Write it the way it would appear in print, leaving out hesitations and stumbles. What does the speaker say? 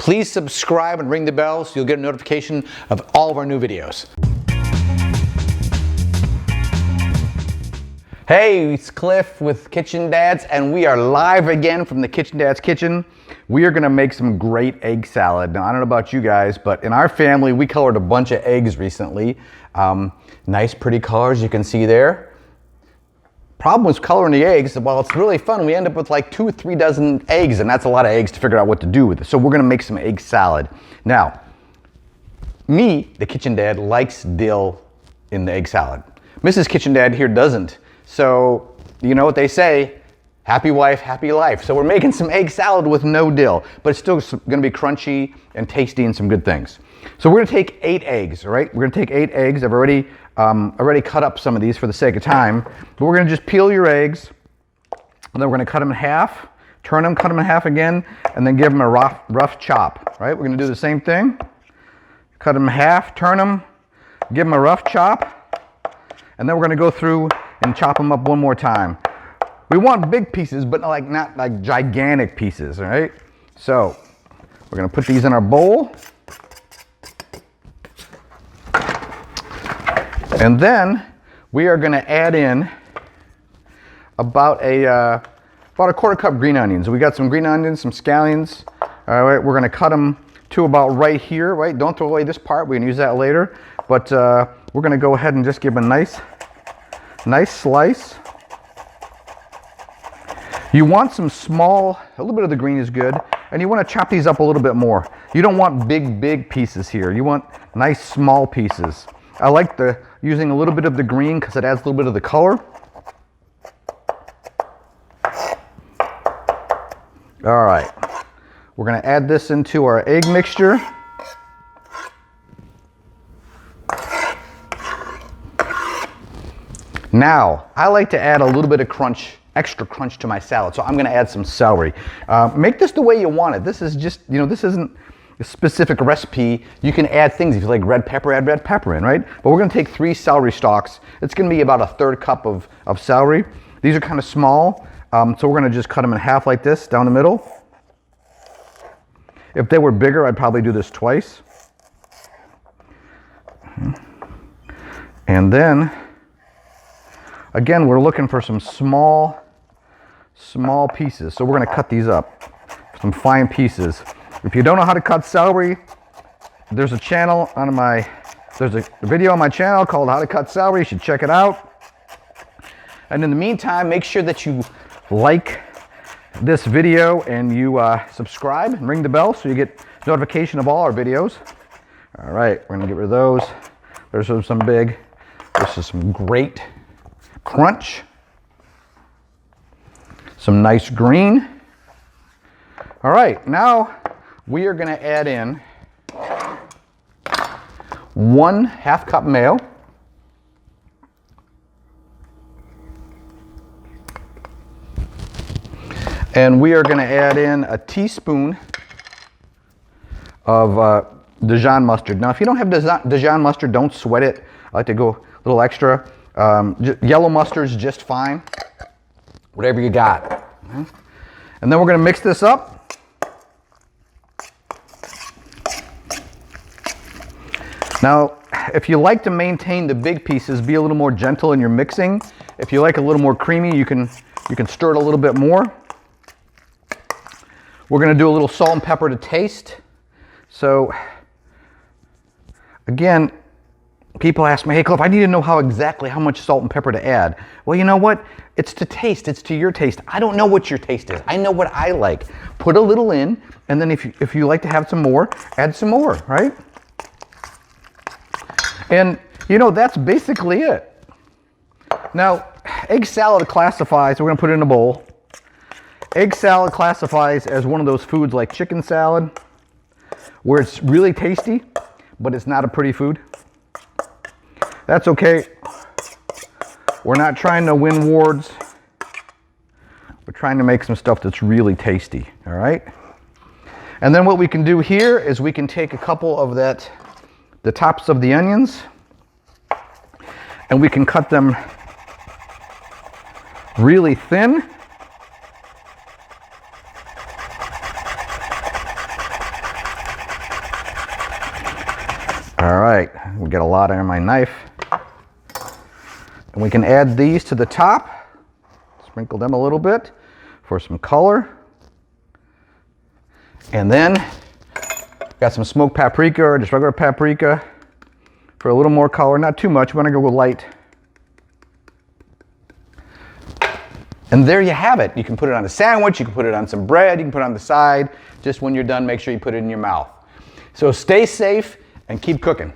Please subscribe and ring the bell so you'll get a notification of all of our new videos. Hey, it's Cliff with Kitchen Dads, and we are live again from the Kitchen Dad's kitchen. We are gonna make some great egg salad. Now, I don't know about you guys, but in our family, we colored a bunch of eggs recently. Nice, pretty colors you can see there. Problem with coloring the eggs, while it's really fun, we end up with like 2 or 3 dozen eggs, and that's a lot of eggs to figure out what to do with it. So we're gonna make some egg salad. Now, me, the Kitchen Dad, likes dill in the egg salad. Mrs. Kitchen Dad here doesn't. So, you know what they say, happy wife, happy life. So we're making some egg salad with no dill, but it's still gonna be crunchy and tasty and some good things. So we're gonna take 8 eggs, all right? We're gonna take 8 eggs. I've already cut up some of these for the sake of time, but we're gonna just peel your eggs, and then we're gonna cut them in half, turn them, cut them in half again, and then give them a rough chop, right? We're gonna do the same thing. Cut them in half, turn them, give them a rough chop, and then we're gonna go through and chop them up one more time. We want big pieces, but not like gigantic pieces, all right? So we're gonna put these in our bowl. And then we are gonna add in about a quarter cup green onions. We got some green onions, some scallions. All right, we're gonna cut them to about right here, right? Don't throw away this part, we can use that later. But we're gonna go ahead and just give a nice slice. You want some small, a little bit of the green is good, and you want to chop these up a little bit more. You don't want big pieces here. You want nice small pieces. I like using a little bit of the green because it adds a little bit of the color. All right, we're gonna add this into our egg mixture. Now, I like to add a little bit of crunch, extra crunch to my salad, so I'm gonna add some celery. Make this the way you want it. This is just, this isn't a specific recipe. You can add things. If you like red pepper, add red pepper in, right? But we're gonna take 3 celery stalks. It's gonna be about a 1/3 cup of celery. These are kind of small, so we're gonna just cut them in half like this, down the middle. If they were bigger, I'd probably do this twice. And then, again, we're looking for some small pieces. So we're gonna cut these up, some fine pieces. If you don't know how to cut celery, there's a video on my channel called How to Cut Celery. You should check it out. And in the meantime, make sure that you like this video and you subscribe and ring the bell so you get notification of all our videos. All right, we're gonna get rid of those. There's some big, this is some great crunch. Some nice green. All right, now we are gonna add in 1/2 cup mayo. And we are gonna add in a teaspoon of Dijon mustard. Now, if you don't have Dijon mustard, don't sweat it. I like to go a little extra. Yellow mustard is just fine. Whatever you got. Okay. And then we're gonna mix this up. Now, if you like to maintain the big pieces, be a little more gentle in your mixing. If you like a little more creamy, you can stir it a little bit more. We're gonna do a little salt and pepper to taste. So, again, people ask me, hey Cliff, I need to know exactly how much salt and pepper to add. Well, you know what? It's to taste, it's to your taste. I don't know what your taste is. I know what I like. Put a little in, and then if you like to have some more, add some more, right? And that's basically it. Now, egg salad classifies, we're gonna put it in a bowl. Egg salad classifies as one of those foods like chicken salad, where it's really tasty, but it's not a pretty food. That's okay. We're not trying to win awards. We're trying to make some stuff that's really tasty, all right? And then what we can do here is we can take a couple of the tops of the onions, and we can cut them really thin. We get a lot on my knife. And we can add these to the top. Sprinkle them a little bit for some color. And then got some smoked paprika or just regular paprika for a little more color. Not too much, we want to go light. And there you have it. You can put it on a sandwich, you can put it on some bread, you can put it on the side. Just when you're done, make sure you put it in your mouth. So stay safe and keep cooking.